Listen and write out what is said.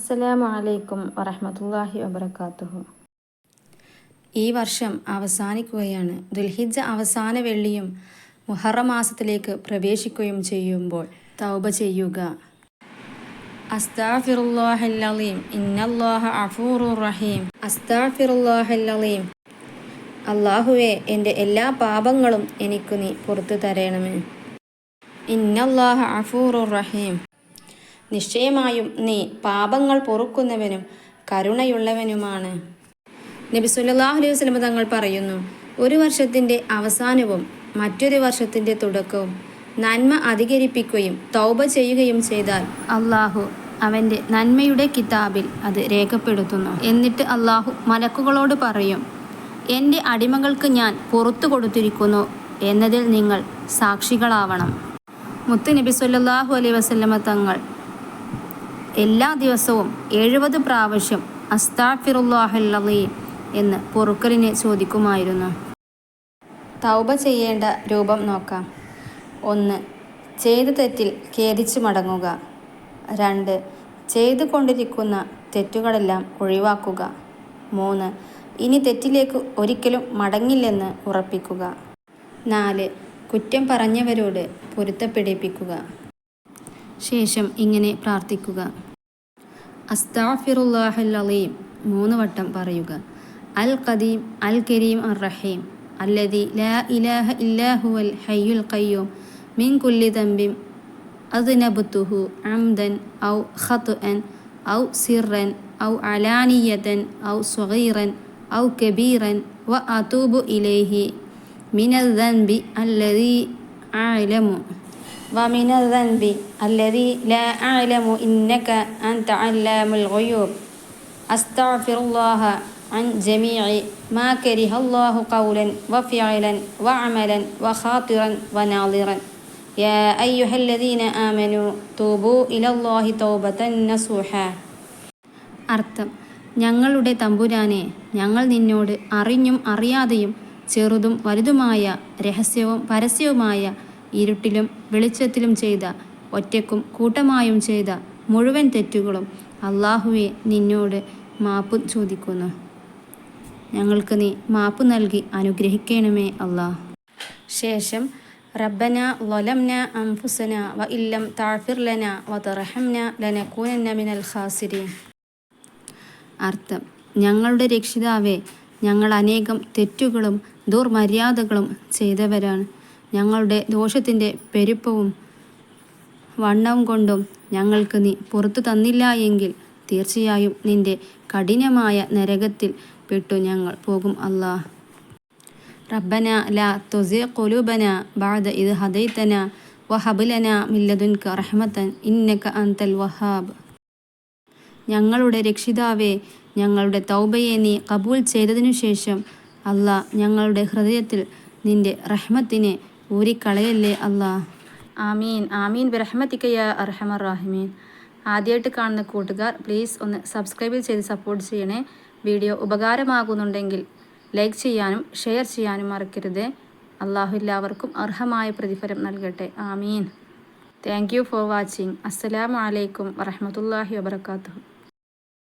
അസ്സലാമു അലൈക്കും വറഹ്മത്തുള്ളാഹി വബറകാതുഹു. ഈ വർഷം അവസാനിക്കുകയാണ്. ദുൽഹിജ്ജ അവസാന വെള്ളിയും മുഹറം മാസത്തിലേക്ക് പ്രവേശിക്കുകയും ചെയ്യുമ്പോൾ തൗബ ചെയ്യുക. അസ്തഗ്ഫിറുല്ലാഹൽ അലീം ഇന്നല്ലാഹ ഗഫൂറുർ റഹീം. അസ്തഗ്ഫിറുല്ലാഹൽ അലീം. അല്ലാഹുവേ, എൻ്റെ എല്ലാ പാപങ്ങളും എനിക്ക് നീ പുറത്തു തരണമേ. ഇന്നല്ലാഹ ഗഫൂറുർ റഹീം. നിശ്ചയമായും നീ പാപങ്ങൾ പൊറുക്കുന്നവനും കരുണയുള്ളവനുമാണ്. നബി സല്ലല്ലാഹു അലൈഹി വസല്ലം തങ്ങൾ പറയുന്നു, ഒരു വർഷത്തിൻ്റെ അവസാനവും മറ്റൊരു വർഷത്തിൻ്റെ തുടക്കവും നന്മ അധികരിപ്പിക്കുകയും തൗബ ചെയ്യുകയും ചെയ്താൽ അള്ളാഹു അവൻ്റെ നന്മയുടെ കിതാബിൽ അത് രേഖപ്പെടുത്തുന്നു. എന്നിട്ട് അള്ളാഹു മലക്കുകളോട് പറയും, എൻ്റെ അടിമകൾക്ക് ഞാൻ പുറത്തു കൊടുത്തിരിക്കുന്നു എന്നതിൽ നിങ്ങൾ സാക്ഷികളാവണം. മുത്ത് നബി സല്ലല്ലാഹു അലൈഹി വസല്ലം തങ്ങൾ എല്ലാ ദിവസവും 70 പ്രാവശ്യം അസ്തഗ്ഫിറുല്ലാഹൽ അലീം എന്ന് പൊറുക്കലിനെ ചോദിക്കുമായിരുന്നു. തൗബ ചെയ്യേണ്ട രൂപം നോക്കാം. 1. ചെയ്ത തെറ്റിൽ ഖേദിച്ച് മടങ്ങുക. 2. ചെയ്തുകൊണ്ടിരിക്കുന്ന തെറ്റുകളെല്ലാം ഒഴിവാക്കുക. 3. ഇനി തെറ്റിലേക്ക് ഒരിക്കലും മടങ്ങില്ലെന്ന് ഉറപ്പിക്കുക. 4. കുറ്റം പറഞ്ഞവരോട് പൊരുത്തപ്പെടിപ്പിക്കുക. ശേഷം ഇങ്ങനെ പ്രാർത്ഥിക്കുക: അസ്തഗ്ഫിറുല്ലാഹൽ അലീം 3 വട്ടം പറയുക. അൽ ഖദീം അൽ കരീം അർ റഹീം അല്ലദീ ലാ ഇലാഹ ഇല്ലാ ഹുവൽ ഹയ്യുൽ ഖയ്യൂം മിൻ കുല്ലി ദംബിൻ അദ്നബ്തുഹു അംദൻ ഔ ഖത്അൻ ഔ സിർറൻ ഔ അലാനിയതൻ ഔ സ്വഗീറൻ ഔ കബീറൻ വ അതൂബു ഇലൈഹി മിനൽ ദൻബി അല്ലദീ അഅലമു ومن الذنب الذي لا أعلم إنك أنت علام الغيوب أستغفر الله عن جميع ما كره الله قولا وفعلا وعملا وخاطرا وناظرا يا أيها الذين آمنوا توبوا إلى الله توبة نصوحا. അർത്ഥം: ഞങ്ങളുടെ തമ്പുരാനെ, ഞങ്ങൾ നിന്നോട് അറിഞ്ഞും അറിയാതെയും ചെറുതും വലുതുമായ രഹസ്യവും പരസ്യവുമായ ഇരുട്ടിലും വെളിച്ചത്തിലും ചെയ്ത ഒറ്റയ്ക്കും കൂട്ടമായും ചെയ്ത മുഴുവൻ തെറ്റുകളും അല്ലാഹുവെ നിന്നോട് മാപ്പ് ചോദിക്കുന്നു. ഞങ്ങൾക്ക് നീ മാപ്പ് നൽകി അനുഗ്രഹിക്കണമേ അല്ലാഹ്. ശേഷം റബ്ബന ളലംന അൻഫുസന വ ഇല്ലം തഗ്ഫിർ ലന വ തർഹംന ലനകൂനന്ന മിനൽ ഖാസിരീൻ. അർത്ഥം: ഞങ്ങളുടെ രക്ഷിതാവേ, ഞങ്ങൾ അനേകം തെറ്റുകളും ദുർമര്യാദകളും ചെയ്തവരാണ്. ഞങ്ങളുടെ ദോഷത്തിൻ്റെ പെരുപ്പവും വണ്ണവും കൊണ്ടും ഞങ്ങൾക്ക് നീ പുറത്തു തന്നില്ല എങ്കിൽ തീർച്ചയായും നിന്റെ കഠിനമായ നരകത്തിൽ പെട്ടു ഞങ്ങൾ പോകും അല്ലാഹ്. റബ്ബന ലാ തുസിഗ് ഖുലൂബന ബഅദ ഇദ് ഹദൈതന വഹബ് ലനാ മിൻ ലദുൻക റഹ്മതൻ ഇന്നക അൻതൽ വഹാബ്. ഞങ്ങളുടെ രക്ഷിതാവേ, ഞങ്ങളുടെ തൗബയെ നീ കബൂൽ ചെയ്തതിനു ശേഷം അല്ലാഹ് ഞങ്ങളുടെ ഹൃദയത്തിൽ നിന്റെ റഹ്മത്തിനെ ഊരിക്കളയല്ലേ അല്ലാഹ്. ആമീൻ ആമീൻ ബിറഹ്മതിക യാ അർഹമർ റഹീമീൻ. ആദ്യമായിട്ട് കാണുന്ന കൂട്ടുകാർ പ്ലീസ് ഒന്ന് സബ്സ്ക്രൈബ് ചെയ്ത് സപ്പോർട്ട് ചെയ്യണേ. വീഡിയോ ഉപകാരമാകുന്നുണ്ടെങ്കിൽ ലൈക്ക് ചെയ്യാനും ഷെയർ ചെയ്യാനും മറക്കരുത്. അല്ലാഹു എല്ലാവർക്കും അർഹമായ പ്രതിഫലം നൽകട്ടെ. ആമീൻ. Thank you for watching. അസ്സലാമു അലൈക്കും വറഹ്മത്തുള്ളാഹി വബറകാതുഹു.